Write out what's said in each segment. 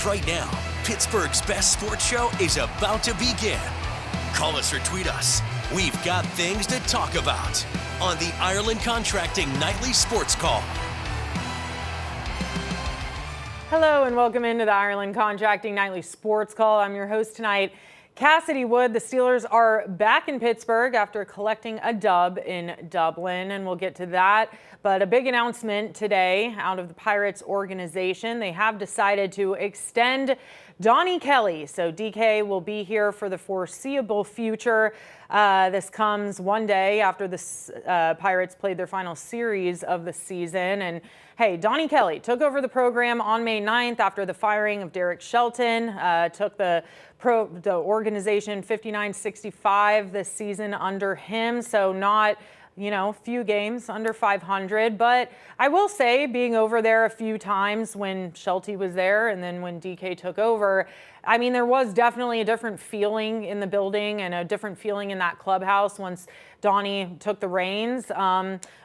right now. Pittsburgh's best sports show is about to begin. Call us or tweet us. We've got things to talk about on the Ireland Contracting Nightly Sports Call. Hello and welcome into the Ireland Contracting Nightly Sports Call. I'm your host tonight, Cassidy Wood. The Steelers are back in Pittsburgh after collecting a dub in Dublin, and we'll get to that. But a big announcement today out of the Pirates organization. They have decided to extend Donnie Kelly. So DK will be here for the foreseeable future. This comes one day after the Pirates played their final series of the season. And hey, Donnie Kelly took over the program on May 9th after the firing of Derek Shelton. Took the organization 59-65 this season under him. So not, few games under 500. But I will say, being over there a few times when Shelty was there and then when DK took over, I mean, there was definitely a different feeling in the building and a different feeling in that clubhouse once Donnie took the reins.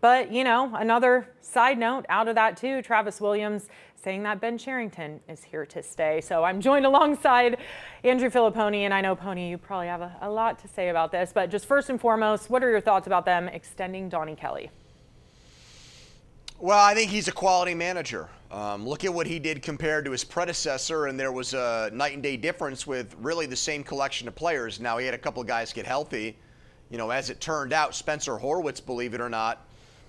But, another side note out of that too, Travis Williams saying that Ben Cherington is here to stay. So I'm joined alongside Andrew Fillipponi, and I know, Pony, you probably have a lot to say about this, but just first and foremost, what are your thoughts about them extending Donnie Kelly? Well, I think he's a quality manager. Look at what he did compared to his predecessor, and there was a night and day difference with really the same collection of players. Now, he had a couple of guys get healthy. As it turned out, Spencer Horwitz, believe it or not,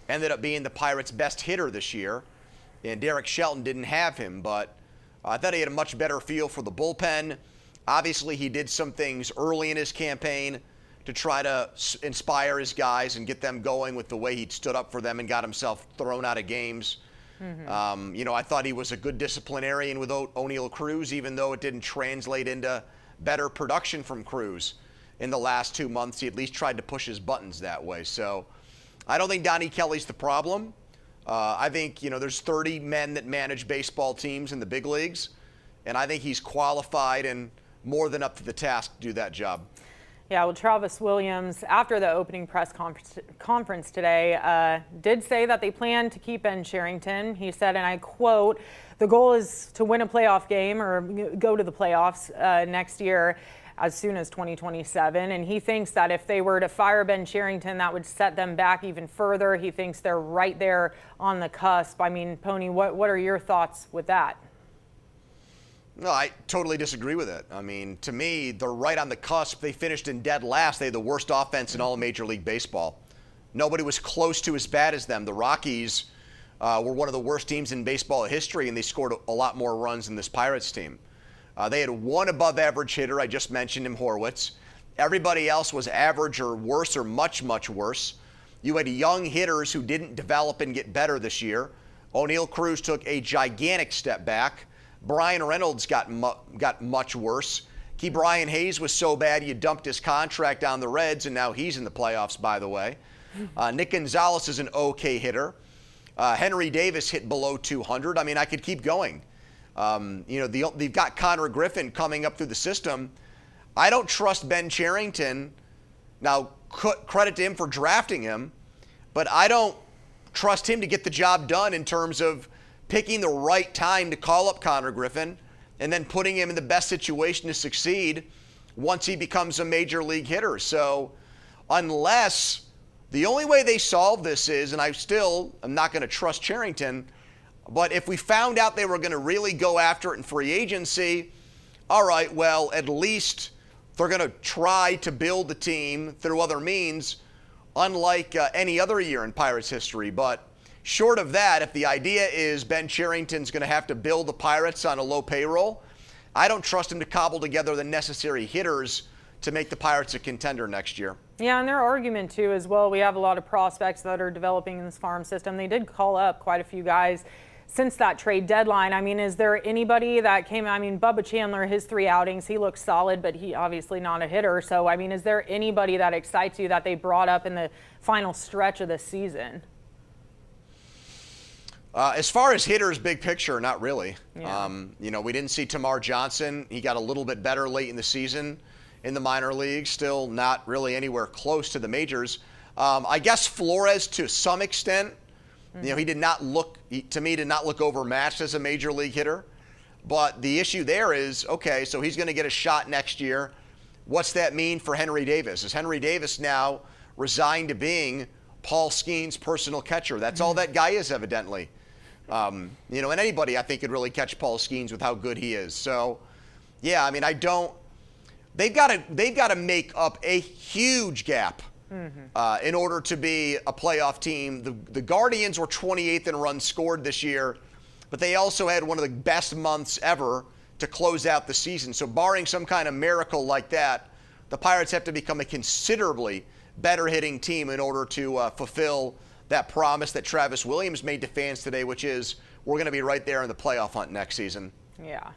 ended up being the Pirates' best hitter this year. And Derek Shelton didn't have him, but I thought he had a much better feel for the bullpen. Obviously, he did some things early in his campaign to try to inspire his guys and get them going with the way he stood up for them and got himself thrown out of games. Mm-hmm. I thought he was a good disciplinarian with O'Neal Cruz, even though it didn't translate into better production from Cruz in the last 2 months. He at least tried to push his buttons that way. So I don't think Donnie Kelly's the problem. I think, there's 30 men that manage baseball teams in the big leagues, and I think he's qualified and more than up to the task to do that job. Yeah, well, Travis Williams, after the opening press conference today, did say that they plan to keep Ben Cherington. He said, and I quote, "The goal is to win a playoff game or go to the playoffs next year as soon as 2027. And he thinks that if they were to fire Ben Cherington, that would set them back even further. He thinks they're right there on the cusp. I mean, Pony, what are your thoughts with that? No, I totally disagree with it. I mean, to me, they're right on the cusp. They finished in dead last. They had the worst offense in all of Major League Baseball. Nobody was close to as bad as them. The Rockies were one of the worst teams in baseball history, and they scored a lot more runs than this Pirates team. They had one above-average hitter. I just mentioned him, Horwitz. Everybody else was average or worse or much, much worse. You had young hitters who didn't develop and get better this year. O'Neal Cruz took a gigantic step back. Brian Reynolds got much worse. Brian Hayes was so bad you dumped his contract on the Reds, and now he's in the playoffs, by the way. Nick Gonzalez is an okay hitter. Henry Davis hit below 200. I mean, I could keep going. They've got Connor Griffin coming up through the system. I don't trust Ben Cherington. Now, credit to him for drafting him, but I don't trust him to get the job done in terms of picking the right time to call up Connor Griffin and then putting him in the best situation to succeed once he becomes a major league hitter. So unless the only way they solve this is, and I still am not going to trust Cherington, but if we found out they were going to really go after it in free agency, all right, well, at least they're going to try to build the team through other means, unlike any other year in Pirates history. But short of that, if the idea is Ben Cherington's going to have to build the Pirates on a low payroll, I don't trust him to cobble together the necessary hitters to make the Pirates a contender next year. Yeah, and their argument, too, as well, we have a lot of prospects that are developing in this farm system. They did call up quite a few guys since that trade deadline. I mean, is there anybody that came? I mean, Bubba Chandler, his 3 outings, he looks solid, but he obviously not a hitter. So, I mean, is there anybody that excites you that they brought up in the final stretch of the season? As far as hitters, big picture, not really. Yeah. We didn't see Tamar Johnson. He got a little bit better late in the season in the minor leagues, still not really anywhere close to the majors. I guess Flores to some extent. He did not look overmatched as a major league hitter. But the issue there is, okay, so he's going to get a shot next year. What's that mean for Henry Davis? Is Henry Davis now resigned to being Paul Skeen's personal catcher? That's all that guy is, evidently. And anybody, I think, could really catch Paul Skeens with how good he is. So, yeah, I mean, they've got to make up a huge gap in order to be a playoff team. The Guardians were 28th in runs scored this year, but they also had one of the best months ever to close out the season. So barring some kind of miracle like that, the Pirates have to become a considerably better hitting team in order to fulfill that promise that Travis Williams made to fans today, which is we're going to be right there in the playoff hunt next season. Yeah.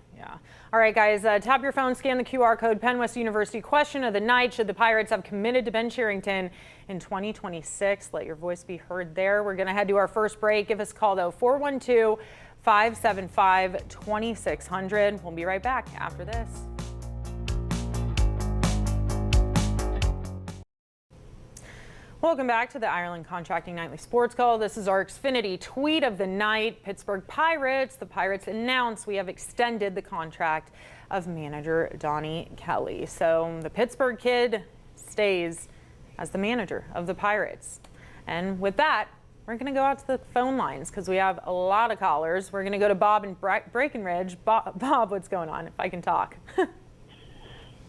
All right, guys, tap your phone, scan the QR code. Penn West University question of the night. Should the Pirates have committed to Ben Cherington in 2026? Let your voice be heard there. We're going to head to our first break. Give us a call, though, 412-575-2600. We'll be right back after this. Welcome back to the Ireland Contracting Nightly Sports Call. This is our Xfinity tweet of the night. Pittsburgh Pirates. The Pirates announced we have extended the contract of manager Donnie Kelly. So the Pittsburgh kid stays as the manager of the Pirates. And with that, we're going to go out to the phone lines because we have a lot of callers. We're going to go to Bob in Breckenridge. Bob, what's going on, if I can talk?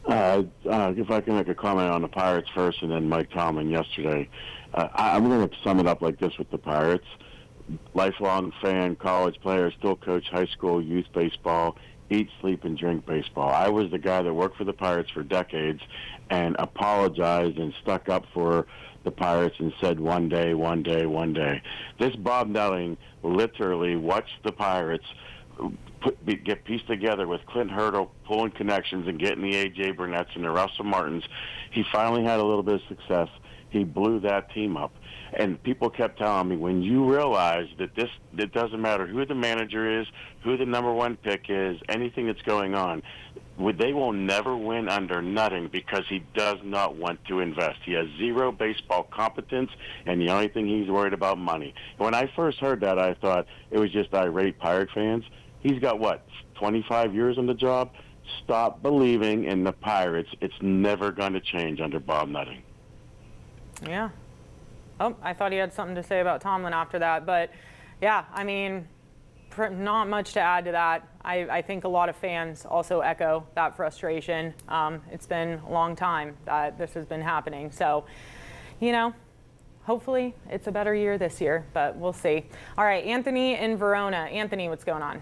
If I can make a comment on the Pirates first and then Mike Tomlin yesterday. I'm going to sum it up like this with the Pirates. Lifelong fan, college player, still coach high school, youth baseball, eat, sleep, and drink baseball. I was the guy that worked for the Pirates for decades and apologized and stuck up for the Pirates and said one day. This Bob Nelling literally watched the Pirates get pieced together with Clint Hurdle pulling connections and getting the A.J. Burnett's and the Russell Martins. He finally had a little bit of success. He blew that team up. And people kept telling me, when you realize that it doesn't matter who the manager is, who the number one pick is, anything that's going on, they will never win under Nutting because he does not want to invest. He has zero baseball competence, and the only thing he's worried about money. When I first heard that, I thought it was just irate Pirate fans. He's got, 25 years on the job? Stop believing in the Pirates. It's never going to change under Bob Nutting. Yeah. Oh, I thought he had something to say about Tomlin after that. But, yeah, I mean, not much to add to that. I think a lot of fans also echo that frustration. It's been a long time that this has been happening. So, hopefully it's a better year this year, but we'll see. All right, Anthony in Verona. Anthony, what's going on?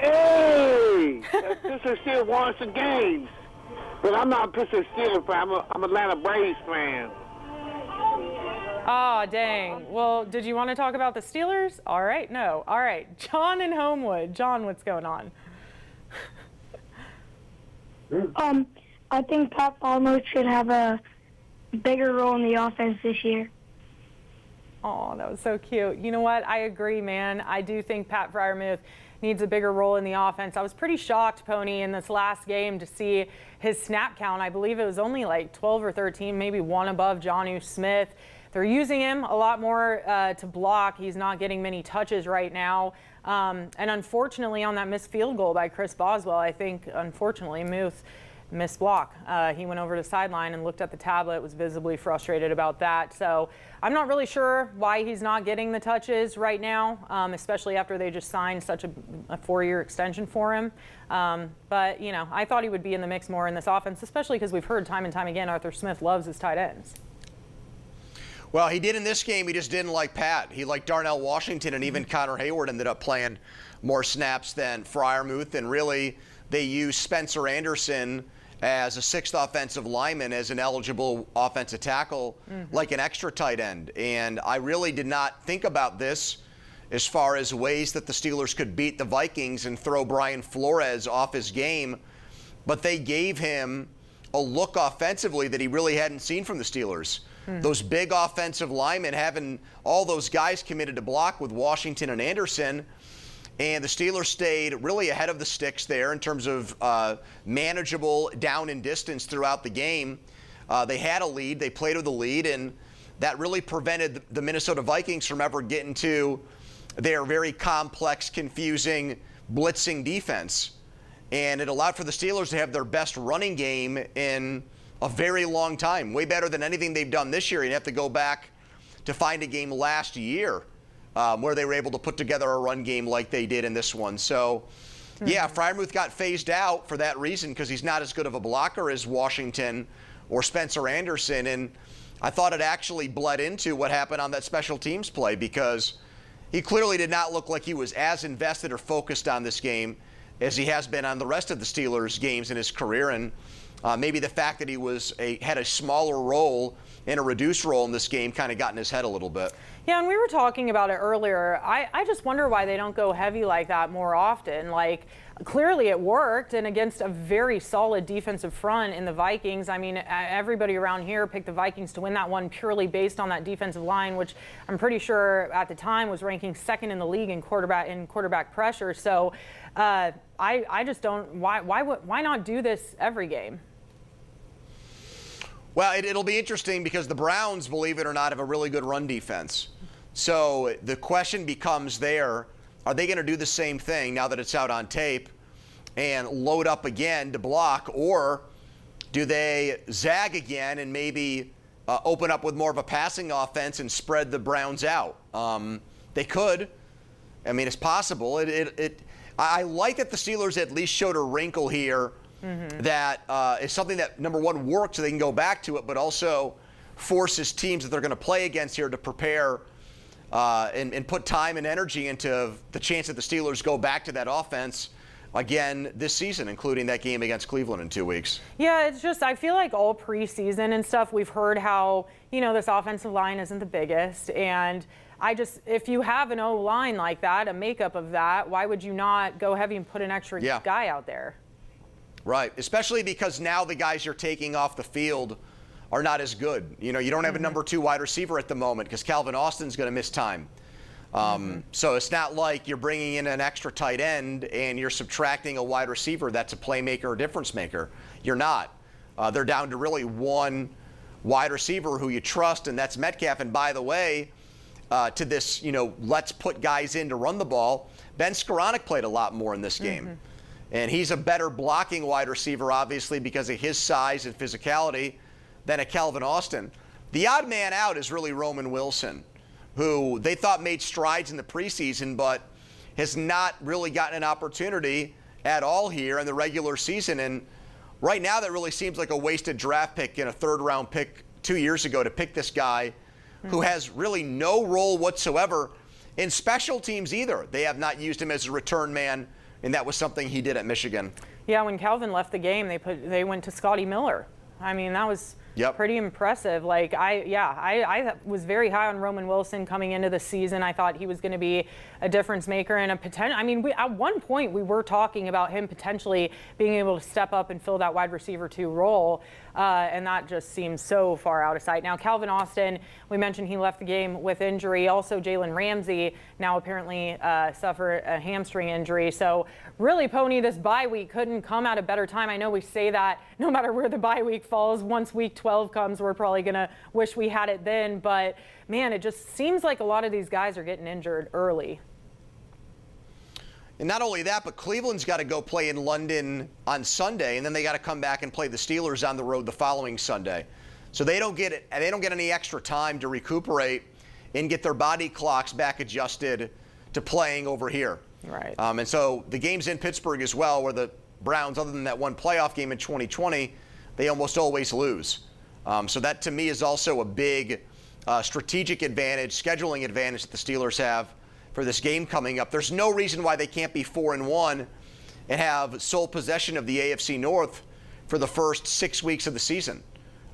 Hey, Pittsburgh still won some games, but I'm not a Pittsburgh Steelers fan. I'm an Atlanta Braves fan. Oh, dang. Well, did you want to talk about the Steelers? All right, no. All right, John in Homewood. John, what's going on? I think Pat Farmer should have a bigger role in the offense this year. Oh, that was so cute. You know what? I agree, man. I do think Pat Freiermuth needs a bigger role in the offense. I was pretty shocked, Pony, in this last game to see his snap count. I believe it was only like 12 or 13, maybe one above Jonnu Smith. They're using him a lot more to block. He's not getting many touches right now. And unfortunately, on that missed field goal by Chris Boswell, I think, unfortunately, Muth missed block. He went over to the sideline and looked at the tablet, was visibly frustrated about that. So I'm not really sure why he's not getting the touches right now, especially after they just signed such a 4-year extension for him. But, I thought he would be in the mix more in this offense, especially because we've heard time and time again Arthur Smith loves his tight ends. Well, he did in this game. He just didn't like Pat. He liked Darnell Washington, and even Connor Hayward ended up playing more snaps than Freiermuth. And really, they used Spencer Anderson as a sixth offensive lineman, as an eligible offensive tackle, like an extra tight end. And I really did not think about this as far as ways that the Steelers could beat the Vikings and throw Brian Flores off his game. But they gave him a look offensively that he really hadn't seen from the Steelers. Those big offensive linemen, having all those guys committed to block with Washington and Anderson. And the Steelers stayed really ahead of the sticks there in terms of manageable down and distance throughout the game. They had a lead. They played with a lead, and that really prevented the Minnesota Vikings from ever getting to their very complex, confusing blitzing defense. And it allowed for the Steelers to have their best running game in a very long time, way better than anything they've done this year. You'd have to go back to find a game last year where they were able to put together a run game like they did in this one. So, yeah, Freiermuth got phased out for that reason because he's not as good of a blocker as Washington or Spencer Anderson. And I thought it actually bled into what happened on that special teams play because he clearly did not look like he was as invested or focused on this game as he has been on the rest of the Steelers' games in his career. And maybe the fact that he had a smaller role and a reduced role in this game kind of got in his head a little bit. Yeah, and we were talking about it earlier. I just wonder why they don't go heavy like that more often. Like, clearly it worked, and against a very solid defensive front in the Vikings. I mean, everybody around here picked the Vikings to win that one purely based on that defensive line, which I'm pretty sure at the time was ranking second in the league in quarterback pressure. So I just don't. Why not do this every game? Well, it'll be interesting because the Browns, believe it or not, have a really good run defense. So the question becomes there, are they going to do the same thing now that it's out on tape and load up again to block, or do they zag again and maybe open up with more of a passing offense and spread the Browns out? They could. I mean, it's possible. I like that the Steelers at least showed a wrinkle here. That is something that, number one, works so they can go back to it, but also forces teams that they're going to play against here to prepare and put time and energy into the chance that the Steelers go back to that offense again this season, including that game against Cleveland in 2 weeks. Yeah, it's just, I feel like all preseason and stuff, we've heard how, this offensive line isn't the biggest. And if you have an O-line like that, a makeup of that, why would you not go heavy and put an extra guy out there? Right, especially because now the guys you're taking off the field are not as good. You don't have a number 2 wide receiver at the moment because Calvin Austin's going to miss time. So it's not like you're bringing in an extra tight end and you're subtracting a wide receiver that's a playmaker or difference maker. You're not. They're down to really one wide receiver who you trust, and that's Metcalf. And by the way, to this, let's put guys in to run the ball, Ben Skoranek played a lot more in this game. And he's a better blocking wide receiver, obviously, because of his size and physicality than a Calvin Austin. The odd man out is really Roman Wilson, who they thought made strides in the preseason, but has not really gotten an opportunity at all here in the regular season. And right now, that really seems like a wasted draft pick and a third-round pick 2 years ago to pick this guy who has really no role whatsoever in special teams either. They have not used him as a return man, and that was something he did at Michigan. Yeah, when Calvin left the game, they went to Scotty Miller. I mean, that was pretty impressive. Like, I was very high on Roman Wilson coming into the season. I thought he was going to be a difference maker and a potential. I mean, at one point we were talking about him potentially being able to step up and fill that wide receiver 2 role. And that just seems so far out of sight. Now, Calvin Austin, we mentioned he left the game with injury. Also, Jalen Ramsey now apparently suffered a hamstring injury. So really, Pony, this bye week couldn't come at a better time. I know we say that no matter where the bye week falls, once week 12 comes, we're probably going to wish we had it then. But, man, it just seems like a lot of these guys are getting injured early. And not only that, but Cleveland's got to go play in London on Sunday, and then they got to come back and play the Steelers on the road the following Sunday. So they don't get any extra time to recuperate and get their body clocks back adjusted to playing over here. Right. And so the game's in Pittsburgh as well, where the Browns, other than that one playoff game in 2020, they almost always lose. So that, to me, is also a big strategic advantage, scheduling advantage that the Steelers have for this game coming up. There's no reason why they can't be 4-1 and have sole possession of the AFC North for the first 6 weeks of the season.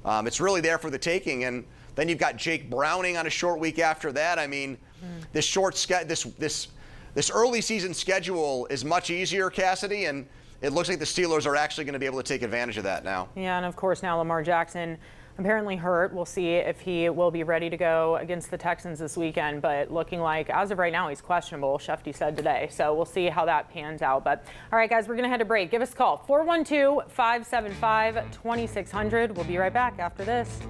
It's really there for the taking. And then you've got Jake Browning on a short week after that. I mean, this early season schedule is much easier, Cassidy, and it looks like the Steelers are actually going to be able to take advantage of that now. Yeah, and of course now Lamar Jackson apparently hurt. We'll see if he will be ready to go against the Texans this weekend, but looking like as of right now he's questionable, Shefty said today. So we'll see how that pans out. But all right, guys, we're going to head to break. Give us a call, 412-575-2600. We'll be right back after this.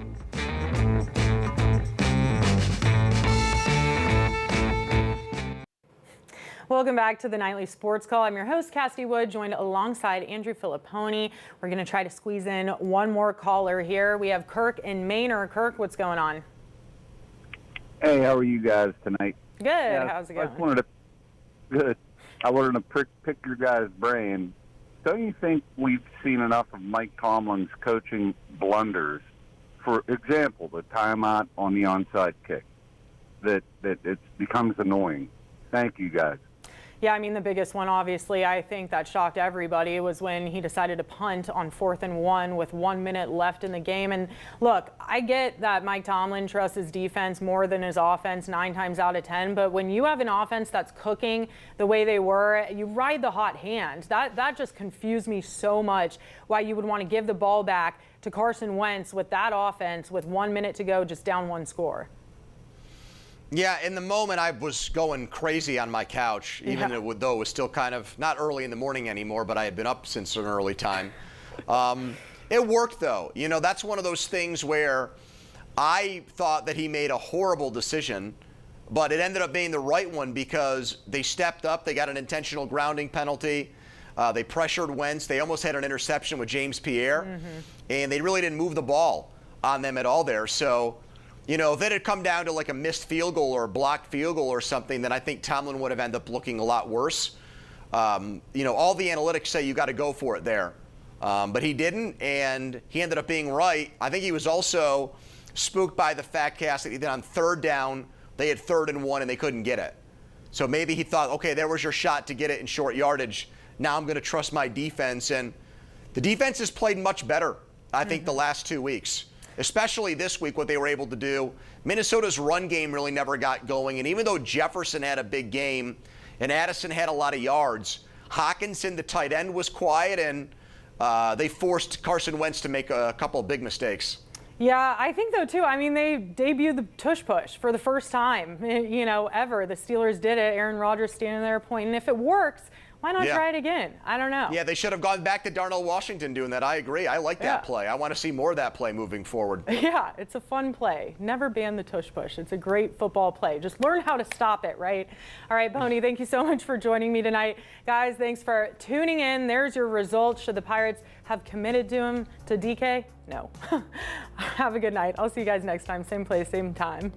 Welcome back to the Nightly Sports Call. I'm your host, Cassidy Wood, joined alongside Andrew Fillipponi. We're going to try to squeeze in one more caller here. We have Kirk in Manor. Kirk, what's going on? Hey, how are you guys tonight? Good. Yeah, how's it going? I wanted to pick your guys' brain. Don't you think we've seen enough of Mike Tomlin's coaching blunders? For example, the timeout on the onside kick, that it becomes annoying. Thank you, guys. Yeah, I mean, the biggest one, obviously, I think that shocked everybody was when he decided to punt on 4th and 1 with 1 minute left in the game. And look, I get that Mike Tomlin trusts his defense more than his offense 9 times out of 10. But when you have an offense that's cooking the way they were, you ride the hot hand. That just confused me so much why you would want to give the ball back to Carson Wentz with that offense with 1 minute to go, just down 1 score. Yeah, in the moment, I was going crazy on my couch, even though it was still kind of not early in the morning anymore, but I had been up since an early time. It worked, though. You know, that's one of those things where I thought that he made a horrible decision, but it ended up being the right one because they stepped up. They got an intentional grounding penalty. They pressured Wentz. They almost had an interception with James Pierre, and they really didn't move the ball on them at all there. So, you know, if it had come down to like a missed field goal or a blocked field goal or something, then I think Tomlin would have ended up looking a lot worse. You know, all the analytics say you got to go for it there. But he didn't, and he ended up being right. I think he was also spooked by the fact, Cassidy, that on 3rd down, they had 3rd and 1 and they couldn't get it. So maybe he thought, okay, there was your shot to get it in short yardage. Now I'm going to trust my defense. And the defense has played much better, I think, the last 2 weeks. Especially this week, what they were able to do. Minnesota's run game really never got going. And even though Jefferson had a big game and Addison had a lot of yards, Hawkinson, the tight end, was quiet, and they forced Carson Wentz to make a couple of big mistakes. Yeah, I think so, too. I mean, they debuted the tush push for the first time, you know, ever. The Steelers did it. Aaron Rodgers standing there pointing. If it works, why not try it again? I don't know. Yeah, they should have gone back to Darnell Washington doing that. I agree. I like that play. I want to see more of that play moving forward. Yeah, it's a fun play. Never ban the tush push. It's a great football play. Just learn how to stop it, right? All right, Pony, thank you so much for joining me tonight. Guys, thanks for tuning in. There's your results. Should the Pirates have committed to him to DK? No. Have a good night. I'll see you guys next time. Same place, same time.